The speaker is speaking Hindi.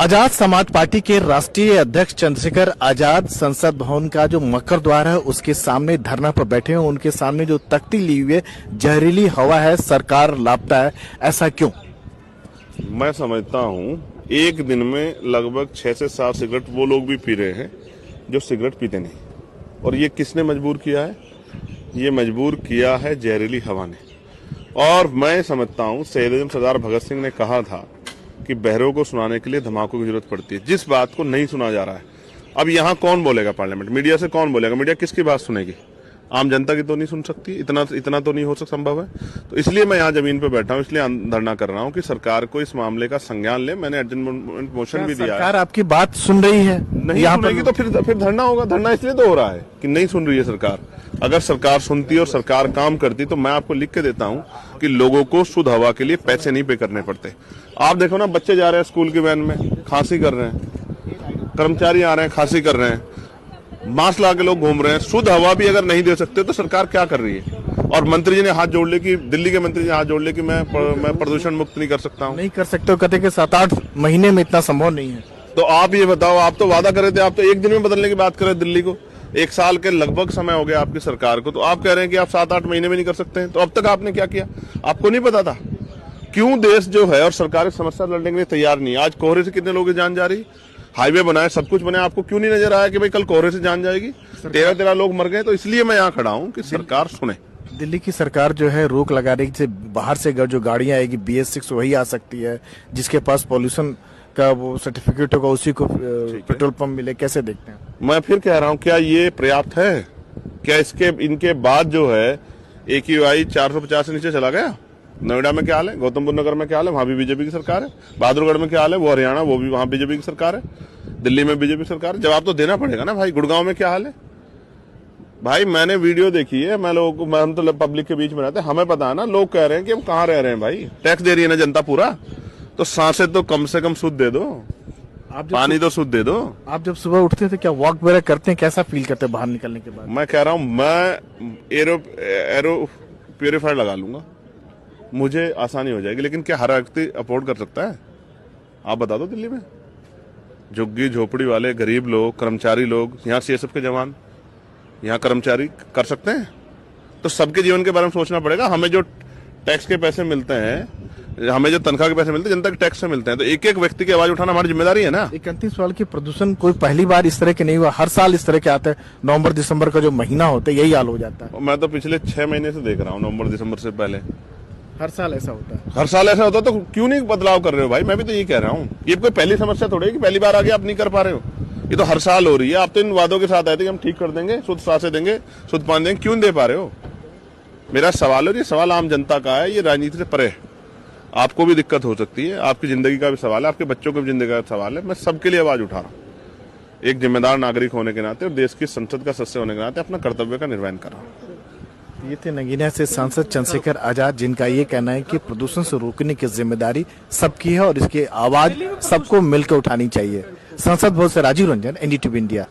आजाद समाज पार्टी के राष्ट्रीय अध्यक्ष चंद्रशेखर आजाद संसद भवन का जो मकर द्वार है उसके सामने धरना पर बैठे हैं। उनके सामने जो तख्ती ली हुई है, जहरीली हवा है, सरकार लापता है, ऐसा क्यों? मैं समझता हूं एक दिन में लगभग 6 से 7 सिगरेट वो लोग भी पी रहे हैं जो सिगरेट पीते नहीं। और ये किसने मजबूर किया है? ये मजबूर किया है जहरीली हवा ने। और मैं समझता हूं शहीद सरदार भगत सिंह ने कहा था कि बहरों को सुनाने के लिए धमाकों की जरूरत पड़ती है, जिस बात को नहीं सुना जा रहा है। अब यहाँ कौन बोलेगा? पार्लियामेंट मीडिया से कौन बोलेगा? मीडिया किसकी बात सुनेगी? आम जनता की तो नहीं सुन सकती। इतना तो नहीं हो सकता, संभव है। तो इसलिए मैं यहाँ जमीन पे बैठा हूँ, इसलिए धरना कर रहा हूँ कि सरकार को इस मामले का संज्ञान ले। मैंने अर्जेंट मोशन भी दिया है। सरकार आपकी बात सुन रही है? नहीं सुनेगी तो फिर धरना होगा। धरना इसलिए तो हो रहा है कि नहीं सुन रही है सरकार। अगर सरकार सुनती और सरकार काम करती तो मैं आपको लिख के देता हूँ कि लोगों को शुद्ध हवा के लिए पैसे नहीं पे करने पड़ते। आप देखो ना, बच्चे जा रहे हैं स्कूल की वैन में, खांसी कर रहे हैं, कर्मचारी आ रहे हैं, खांसी कर रहे हैं, मास्क ला के लोग घूम रहे हैं। शुद्ध हवा भी अगर नहीं दे सकते तो सरकार क्या कर रही है? और मंत्री जी ने हाथ जोड़ ले कि दिल्ली के मंत्री जी ने हाथ जोड़ ले कि मैं प्रदूषण मुक्त नहीं कर सकता हूँ। नहीं कर सकते हो, कहते कि 7-8 महीने में इतना संभव नहीं है। तो आप ये बताओ, आप तो वादा कर रहे थे, आप तो एक दिन में बदलने की बात कर रहे थे दिल्ली को। 1 साल के लगभग समय हो गया आपकी सरकार को, तो आप कह रहे हैं कि आप 7-8 महीने में नहीं कर सकते हैं। तो अब तक आपने क्या किया? आपको नहीं पता था? क्यों देश जो है और सरकार इस समस्या लड़ने के लिए तैयार नहीं? आज कोहरे से कितने लोगों की जान जा रही? हाईवे बनाए, सब कुछ बने, आपको क्यों नहीं नजर आया कि भाई कल कोहरे से जान जाएगी? 13 लोग मर गए। तो इसलिए मैं यहाँ खड़ा हूँ कि सरकार सुने। दिल्ली की सरकार जो है रोक लगा रही है, बाहर से जो गाड़ियां आएगी BS6 वही आ सकती है, जिसके पास पॉल्यूशन का वो सर्टिफिकेट होगा उसी को पेट्रोल पंप मिले। कैसे देखते हैं? मैं फिर कह रहा हूँ, क्या ये पर्याप्त है? क्या इनके बाद जो है AQI 450 से नीचे चला गया? नोएडा में क्या हाल है? गौतम बुद्ध नगर में क्या हाल है? वहां भी बीजेपी की सरकार है। बहादुरगढ़ में क्या हाल है? वो हरियाणा, वो भी वहां बीजेपी की सरकार है। दिल्ली में बीजेपी सरकार है। जवाब तो देना पड़ेगा ना भाई। गुड़गांव में क्या हाल है भाई? मैंने वीडियो देखी है। हम तो पब्लिक के बीच में रहते हैं, हमें पता है ना। लोग कह रहे हैं कि हम कहाँ रह रहे हैं भाई, टैक्स दे रही है ना जनता पूरा, तो सांसें तो कम से कम शुद्ध दे दो, पानी तो शुद्ध दे दो। आप जब सुबह उठते थे क्या वॉक वगैरह करते हैं? कैसा फील करते हैं बाहर निकलने के बाद? मैं कह रहा हूँ, मैं एरो प्यूरिफायर लगा लूंगा, मुझे आसानी हो जाएगी। लेकिन क्या हर व्यक्ति अफोर्ड कर सकता है? आप बता दो। दिल्ली में झुग्गी झोपड़ी वाले गरीब लोग, कर्मचारी लोग, यहाँ CSF के जवान, यहाँ कर्मचारी कर सकते हैं? तो सबके जीवन के बारे में सोचना पड़ेगा। हमें जो टैक्स के पैसे मिलते हैं, हमें जो तनख्वाह के पैसे मिलते हैं, जनता के टैक्स से मिलते हैं, तो एक एक व्यक्ति की आवाज उठाना हमारी जिम्मेदारी है ना। एक अंतिम सवाल की, प्रदूषण कोई पहली बार इस तरह के नहीं हुआ, हर साल इस तरह के आते हैं। नवंबर दिसंबर का जो महीना होता है यही हाल हो जाता है। मैं तो पिछले 6 महीने से देख रहा हूँ, नवंबर दिसंबर से पहले हर साल ऐसा होता है। हर साल ऐसा होता है। तो क्यों नहीं बदलाव कर रहे हो भाई? मैं भी तो यही कह रहा हूँ। ये कोई पहली समस्या थोड़ी है कि पहली बार आगे आप नहीं कर पा रहे हो। ये तो हर साल हो रही है। आप तो इन वादों के साथ आए थे कि हम ठीक कर देंगे, शुद्ध सांसें देंगे, शुद्ध पानी देंगे, क्यों नहीं दे पा रहे हो? मेरा सवाल है, ये सवाल आम जनता का है, ये राजनीति से परे है। आपको भी दिक्कत हो सकती है, आपकी जिंदगी का भी सवाल है, आपके बच्चों की जिंदगी का सवाल है। मैं सबके लिए आवाज उठा रहा हूँ। एक जिम्मेदार नागरिक होने के नाते और देश की संसद का सदस्य होने के नाते अपना कर्तव्य का निर्वहन कर रहा हूँ। ये थे नगीना से सांसद चंद्रशेखर आजाद, जिनका ये कहना है कि प्रदूषण से रोकने की जिम्मेदारी सबकी है और इसकी आवाज सबको मिलकर उठानी चाहिए। संसद भवन से राजीव रंजन, NDTV इंडिया।